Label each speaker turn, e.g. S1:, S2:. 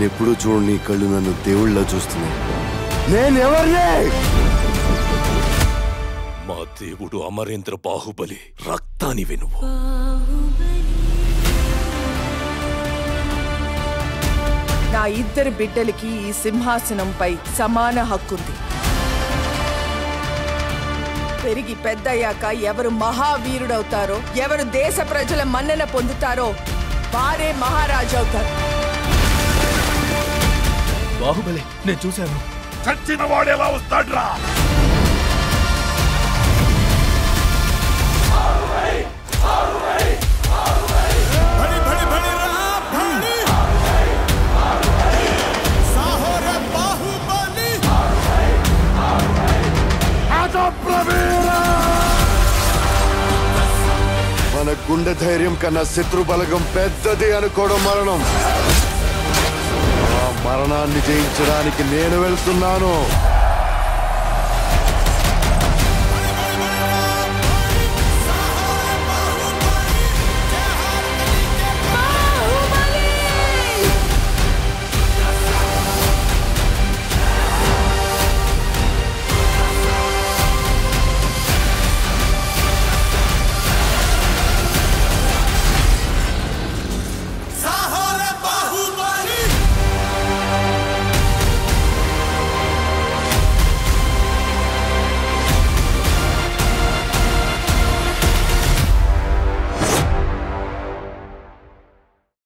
S1: నేనెప్పుడు చూడని కళ్ళు నన్ను దేవుళ్ళ చూస్తున్నాయి. నేనెవర్నే?
S2: మా దేవుడు అమరేంద్ర బాహుబలి రక్తాని వెనువు.
S3: నా ఇద్దరు బిడ్డలకి ఈ సింహాసనంపై సమాన హక్కుంది. పెరిగి పెద్దయ్యాక ఎవరు మహావీరుడవుతారో, ఎవరు దేశ ప్రజల మన్నన పొందుతారో వారే మహారాజు అవుతారు.
S4: బాహుబలి నేను చూశాను.
S2: చచ్చిన వాడు ఎలా వస్తాడ్రా?
S1: మన గుండె ధైర్యం కన్నా శత్రు బలగం పెద్దది అనుకోవడం మరణం. ఆ మరణాన్ని జయించడానికి నేను వెళ్తున్నాను.